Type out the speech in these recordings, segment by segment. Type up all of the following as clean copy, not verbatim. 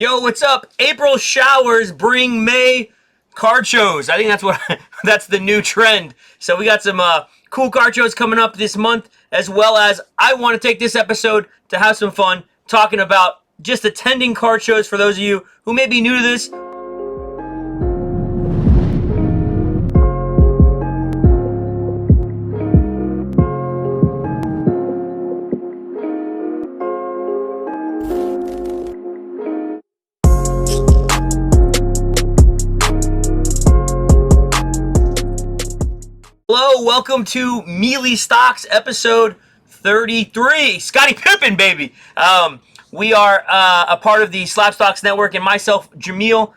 Yo, what's up? April showers bring May card shows. I think that's what that's the new trend. So we got some cool card shows coming up this month, as well as I want to take this episode to have some fun talking about just attending card shows for those of you who may be new to this. Hello, welcome to Meelypops episode 33. Scottie Pippen, baby. We are a part of the SlabStox Network, and myself, Jameel,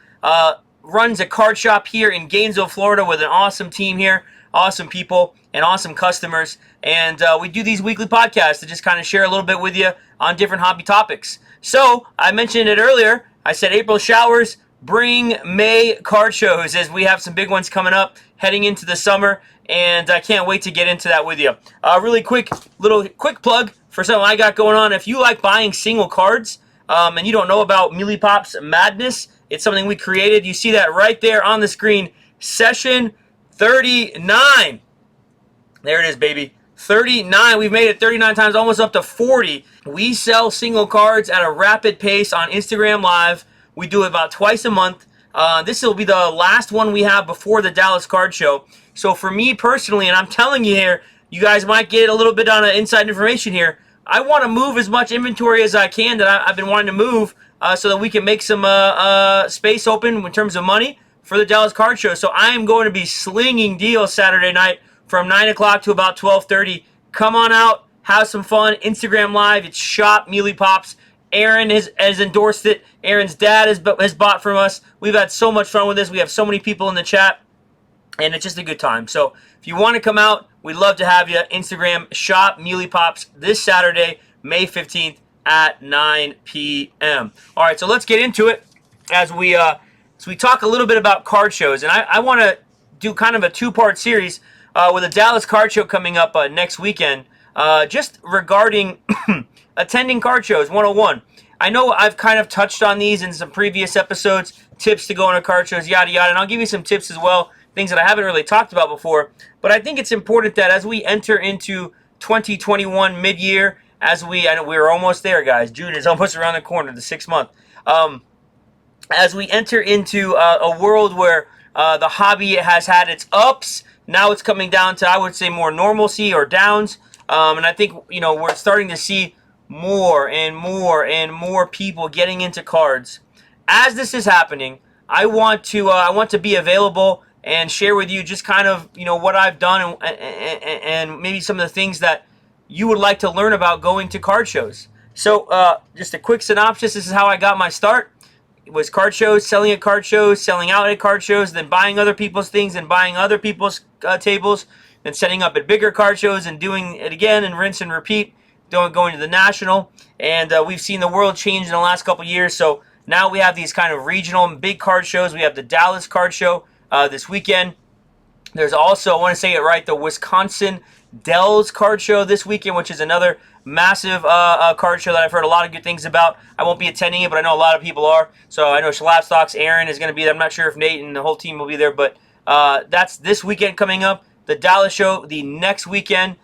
runs a card shop here in Gainesville, Florida, with an awesome team here, awesome people, and awesome customers. And we do these weekly podcasts to just kind of share a little bit with you on different hobby topics. So I mentioned it earlier. I said April showers bring May card shows, as we have some big ones coming up heading into the summer, and I can't wait to get into that with you. Really quick plug for something I got going on. If you like buying single cards and you don't know about Meelypops Madness, it's something we created. You see that right there on the screen. Session 39. There it is, baby. 39. We've made it 39 times, almost up to 40. We sell single cards at a rapid pace on Instagram Live. We do it about twice a month. This will be the last one we have before the Dallas Card Show. So for me personally, and I'm telling you here, you guys might get a little bit on inside information here. I want to move as much inventory as I can that I've been wanting to move so that we can make some space open in terms of money for the Dallas Card Show. So I am going to be slinging deals Saturday night from 9 o'clock to about 12:30. Come on out, have some fun. Instagram Live, it's Shop Meelypops. Aaron has endorsed it. Aaron's dad has bought from us. We've had so much fun with this. We have so many people in the chat, and it's just a good time. So if you want to come out, we'd love to have you. Instagram Shop Meelypops this Saturday, May 15th at 9 p.m. All right, so let's get into it as we talk a little bit about card shows. And I want to do kind of a two-part series with a Dallas Card Show coming up next weekend, just regarding attending card shows 101. I know I've kind of touched on these in some previous episodes, tips to go into card shows, yada yada, and I'll give you some tips as well, things that I haven't really talked about before. But I think it's important that as we enter into 2021 mid-year, I know we're almost there, guys. June is almost around the corner, the 6th month. As we enter into a world where the hobby has had its ups, now it's coming down to, I would say, more normalcy or downs. And I think, we're starting to see more and more people getting into cards. As this is happening, I want to be available and share with you just kind of what I've done and maybe some of the things that you would like to learn about going to card shows. So just a quick synopsis. This is how I got my start. It was card shows, selling at card shows, selling out at card shows, then buying other people's things and buying other people's tables, then setting up at bigger card shows and doing it again and rinse and repeat. Going to the national, and we've seen the world change in the last couple years. So now we have these kind of regional and big card shows. We have the Dallas Card Show this weekend. There's also, I want to say it right, the Wisconsin Dells Card Show this weekend, which is another massive card show that I've heard a lot of good things about. I won't be attending it, but I know a lot of people are. So I know SlabStox, Aaron is going to be there. I'm not sure if Nate and the whole team will be there, but that's this weekend coming up. The Dallas show the next weekend.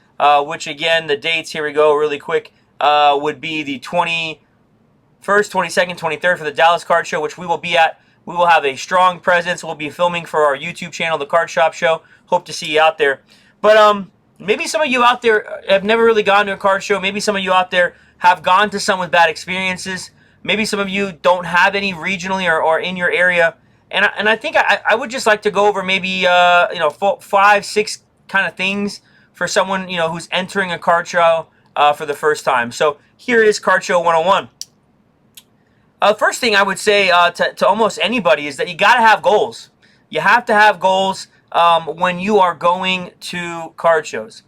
Which again, the dates, here we go, really quick, would be the 21st, 22nd, 23rd for the Dallas Card Show, which we will be at. We will have a strong presence. We'll be filming for our YouTube channel, The Card Shop Show. Hope to see you out there. But maybe some of you out there have never really gone to a card show. Maybe some of you out there have gone to some with bad experiences. Maybe some of you don't have any regionally or in your area. And I think I would just like to go over maybe 5, 6 kind of things for someone who's entering a card show for the first time. So here is Card Show 101. First thing I would say to almost anybody is that you got to have goals. You have to have goals when you are going to card shows.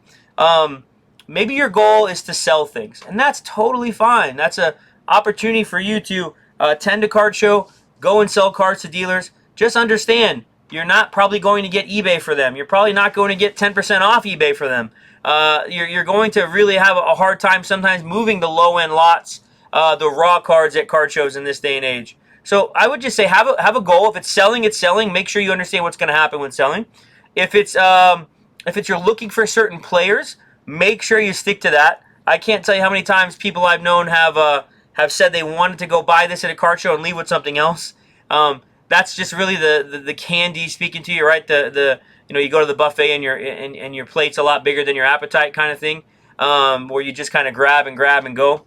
Maybe your goal is to sell things, and that's totally fine. That's an opportunity for you to attend a card show, go and sell cards to dealers. Just understand, you're not probably going to get eBay for them. You're probably not going to get 10% off eBay for them. You're going to really have a hard time sometimes moving the low-end lots the raw cards at card shows in this day and age. So I would just say have a goal. If it's selling, it's selling. Make sure you understand what's going to happen when selling. If it's you're looking for certain players, make sure you stick to that. I can't tell you how many times people I've known have said they wanted to go buy this at a card show and leave with something else. That's just really the candy speaking to you, right? The you go to the buffet and your plate's a lot bigger than your appetite kind of thing, where you just kind of grab and go.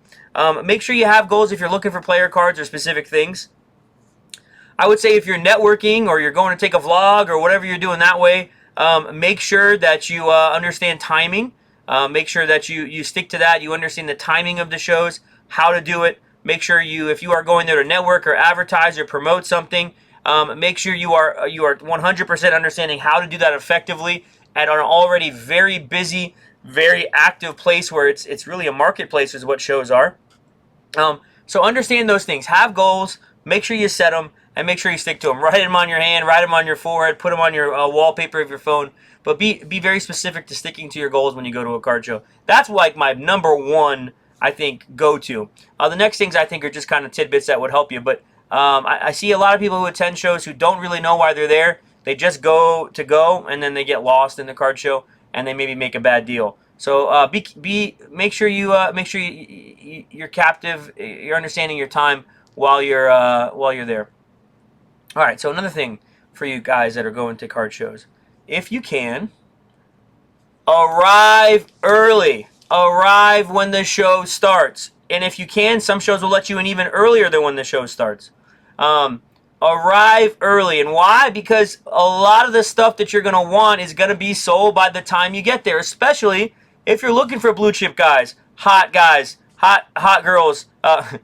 Make sure you have goals if you're looking for player cards or specific things. I would say if you're networking or you're going to take a vlog or whatever you're doing that way, make sure that you understand timing. Make sure that you stick to that. You understand the timing of the shows, how to do it. Make sure if you are going there to network or advertise or promote something, make sure you are 100% understanding how to do that effectively at an already very busy, very active place where it's really a marketplace is what shows are. So understand those things. Have goals. Make sure you set them. And make sure you stick to them. Write them on your hand, write them on your forehead, put them on your wallpaper of your phone. But be very specific to sticking to your goals when you go to a card show. That's like my number one, I think, go-to. The next things I think are just kind of tidbits that would help you. But I see a lot of people who attend shows who don't really know why they're there. They just go to go, and then they get lost in the card show, and they maybe make a bad deal. So make sure you're captive. You're understanding your time while you're there. All right, so another thing for you guys that are going to card shows, if you can, arrive early. Arrive when the show starts. And if you can, some shows will let you in even earlier than when the show starts. Arrive early. And why? Because a lot of the stuff that you're going to want is going to be sold by the time you get there, especially if you're looking for blue chip guys, hot girls. Let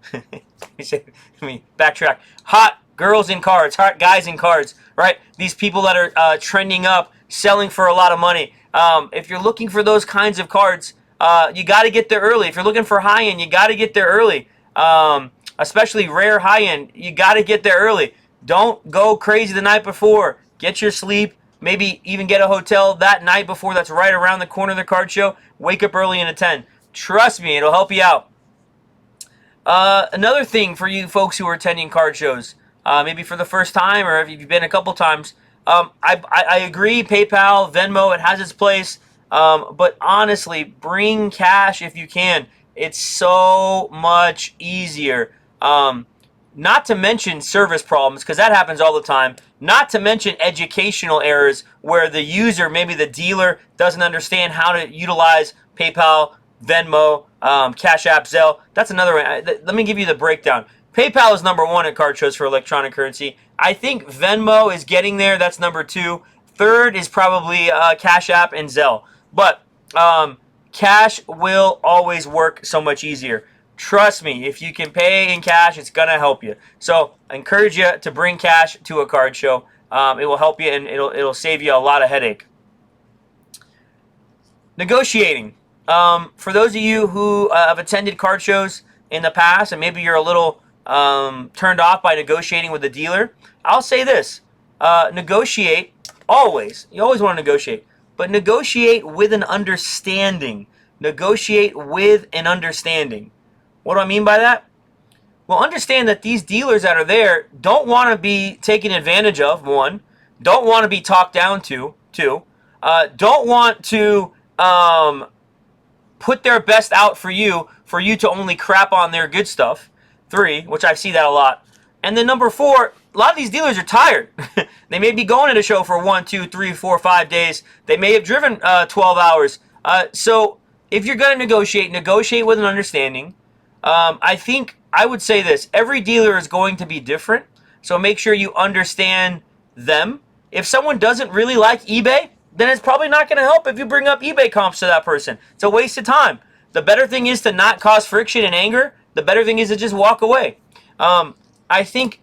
me backtrack. Hot girls in cards, hot guys in cards, right? These people that are trending up, selling for a lot of money. If you're looking for those kinds of cards, you got to get there early. If you're looking for high-end, you got to get there early. Especially rare high-end, you got to get there early. Don't go crazy the night before. Get your sleep. Maybe even get a hotel that night before that's right around the corner of the card show. Wake up early and attend. Trust me, it'll help you out. Another thing for you folks who are attending card shows, maybe for the first time or if you've been a couple times, I agree, PayPal, Venmo, it has its place, but honestly, bring cash if you can. It's so much easier. Not to mention service problems, because that happens all the time. Not to mention educational errors where the user, maybe the dealer, doesn't understand how to utilize PayPal, Venmo, Cash App, Zelle. That's another one. Let me give you the breakdown. PayPal is number one at card shows for electronic currency. I think Venmo is getting there. That's number two. Third is probably Cash App and Zelle. But cash will always work so much easier. Trust me, if you can pay in cash, it's going to help you. So I encourage you to bring cash to a card show. It will help you, and it'll save you a lot of headache. Negotiating. For those of you who have attended card shows in the past, and maybe you're a little turned off by negotiating with the dealer, I'll say this. Negotiate, always. You always want to negotiate. But negotiate with an understanding. Negotiate with an understanding. What do I mean by that? Well, understand that these dealers that are there don't want to be taken advantage of, one. Don't want to be talked down to, two. Don't want to put their best out for you to only crap on their good stuff. Three, which I see that a lot. And then number four, a lot of these dealers are tired. They may be going to the show for 1, 2, 3, 4, 5 days. They may have driven 12 hours. So if you're going to negotiate with an understanding. I would say this. Every dealer is going to be different. So make sure you understand them. If someone doesn't really like eBay, then it's probably not going to help if you bring up eBay comps to that person. It's a waste of time. The better thing is to not cause friction and anger. The better thing is to just walk away. I think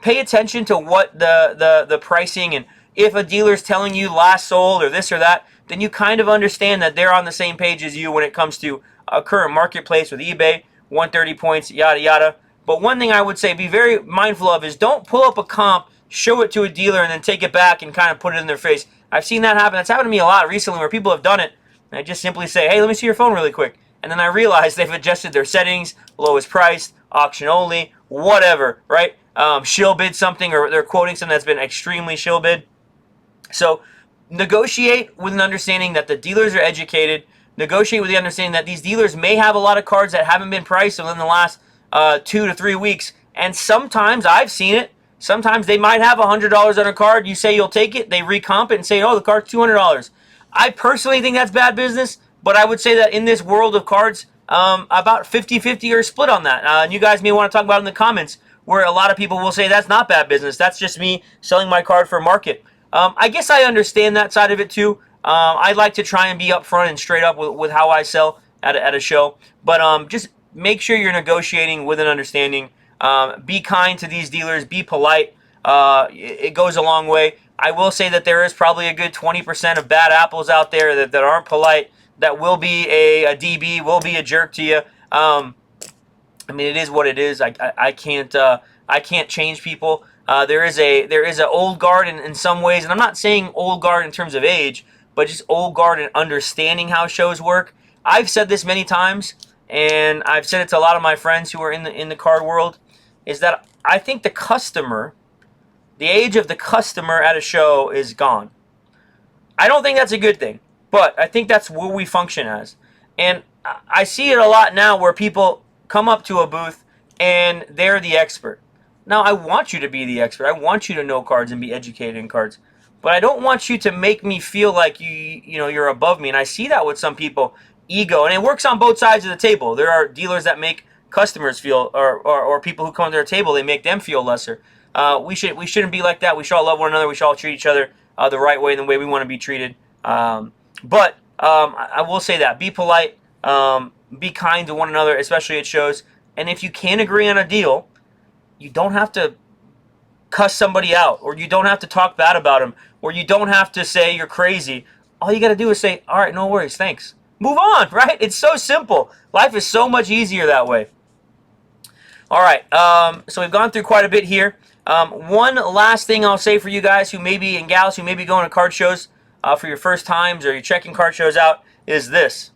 pay attention to what the pricing, and if a dealer's telling you last sold or this or that, then you kind of understand that they're on the same page as you when it comes to a current marketplace with eBay, 130 points, yada, yada. But one thing I would say be very mindful of is don't pull up a comp, show it to a dealer, and then take it back and kind of put it in their face. I've seen that happen. That's happened to me a lot recently where people have done it, and I just simply say, hey, let me see your phone really quick. and then I realize they've adjusted their settings, lowest priced, auction only, whatever, right? Shill bid something, or they're quoting something that's been extremely shill bid. So negotiate with an understanding that the dealers are educated. Negotiate with the understanding that these dealers may have a lot of cards that haven't been priced within the last 2 to 3 weeks. And sometimes, I've seen it, sometimes they might have $100 on a card. You say you'll take it, they recomp it and say, oh, the card's $200. I personally think that's bad business, but I would say that in this world of cards, about 50-50 are split on that. And you guys may want to talk about it in the comments, where a lot of people will say that's not bad business. That's just me selling my card for market. I guess I understand that side of it too. I like to try and be upfront and straight up with how I sell at a show. But just make sure you're negotiating with an understanding. Be kind to these dealers. Be polite. It goes a long way. I will say that there is probably a good 20% of bad apples out there that aren't polite, that will be a DB, will be a jerk to you. I mean, it is what it is. I can't change people. There is an old guard in some ways, and I'm not saying old guard in terms of age, but just old guard in understanding how shows work. I've said this many times, and I've said it to a lot of my friends who are in the card world, is that I think the age of the customer at a show is gone. I don't think that's a good thing, but I think that's what we function as. And I see it a lot now where people come up to a booth and they're the expert. Now, I want you to be the expert. I want you to know cards and be educated in cards. But I don't want you to make me feel like you're above me. And I see that with some people, ego. And it works on both sides of the table. There are dealers that make customers feel, or people who come to their table, they make them feel lesser. We shouldn't be like that. We should all love one another. We should all treat each other the right way and the way we want to be treated. But I will say that. Be polite. Be kind to one another, especially at shows. And if you can't agree on a deal, you don't have to cuss somebody out, or you don't have to talk bad about them, or you don't have to say you're crazy. All you got to do is say, all right, no worries, thanks. Move on, right? It's so simple. Life is so much easier that way. All right, so we've gone through quite a bit here. One last thing I'll say for you guys who may be, and gals who may be going to card shows for your first times, or you're checking card shows out, is this.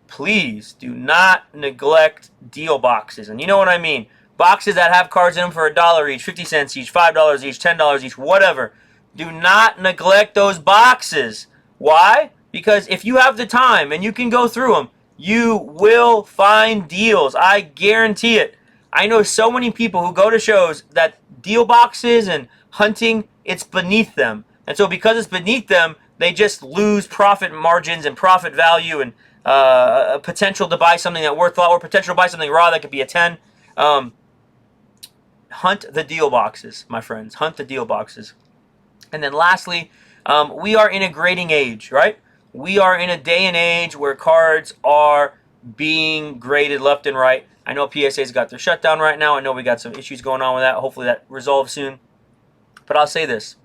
Please do not neglect deal boxes. And you know what I mean. Boxes that have cards in them for $1 each, 50 cents each, $5 each, $10 each, whatever. Do not neglect those boxes. Why? Because if you have the time and you can go through them, you will find deals. I guarantee it. I know so many people who go to shows that deal boxes and hunting, it's beneath them. And so because it's beneath them, they just lose profit margins and profit value and potential to buy something that worthwhile, or potential to buy something raw that could be a 10. Hunt the deal boxes, my friends. Hunt the deal boxes. And then lastly, we are in a grading age, right? We are in a day and age where cards are being graded left and right. I know PSA's got their shutdown right now. I know we got some issues going on with that. Hopefully that resolves soon. But I'll say this.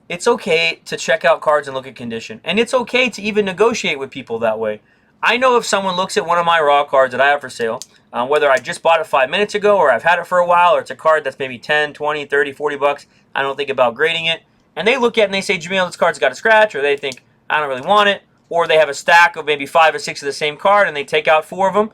It's okay to check out cards and look at condition. And it's okay to even negotiate with people that way. I know if someone looks at one of my raw cards that I have for sale, whether I just bought it 5 minutes ago or I've had it for a while, or it's a card that's maybe 10, 20, 30, 40 bucks, I don't think about grading it. And they look at it and they say, Jameel, this card's got a scratch, or they think, I don't really want it, or they have a stack of maybe 5 or 6 of the same card and they take out 4 of them.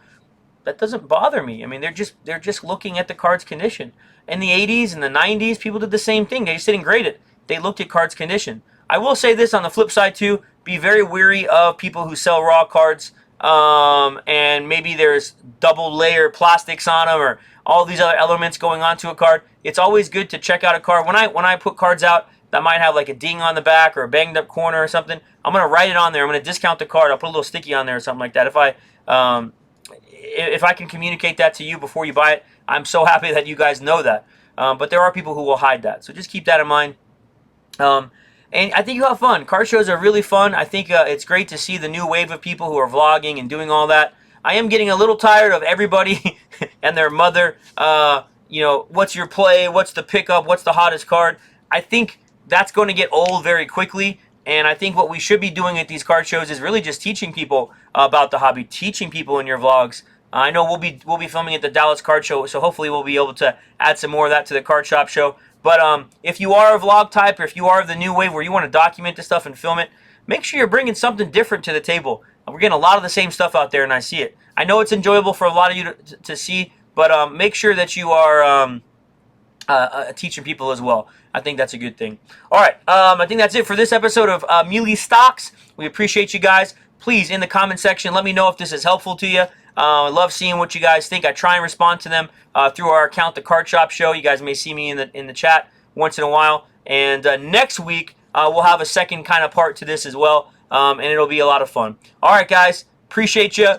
That doesn't bother me. I mean, they're just looking at the card's condition. In the 80s and the 90s, people did the same thing. They just didn't grade it. They looked at cards' condition. I will say this on the flip side too, be very wary of people who sell raw cards, and maybe there's double layer plastics on them or all these other elements going onto a card. It's always good to check out a card. When I put cards out that might have like a ding on the back or a banged up corner or something, I'm going to write it on there. I'm going to discount the card. I'll put a little sticky on there or something like that. If I can communicate that to you before you buy it, I'm so happy that you guys know that. But there are people who will hide that. So just keep that in mind. And I think you'll have fun. Card shows are really fun. I think it's great to see the new wave of people who are vlogging and doing all that. I am getting a little tired of everybody and their mother, what's your play, what's the pickup, what's the hottest card. I think that's going to get old very quickly. And I think what we should be doing at these card shows is really just teaching people about the hobby, teaching people in your vlogs. I know we'll be filming at the Dallas Card Show, so hopefully we'll be able to add some more of that to the Card Shop show. But if you are a vlog type, or if you are of the new wave where you want to document this stuff and film it, make sure you're bringing something different to the table. We're getting a lot of the same stuff out there, and I see it. I know it's enjoyable for a lot of you to see, but make sure that you are teaching people as well. I think that's a good thing. All right, I think that's it for this episode of Meelypops. We appreciate you guys. Please, in the comment section, let me know if this is helpful to you. I love seeing what you guys think. I try and respond to them through our account, The Card Shop Show. You guys may see me in the chat once in a while. And next week, we'll have a second kind of part to this as well, and it'll be a lot of fun. All right, guys, appreciate you.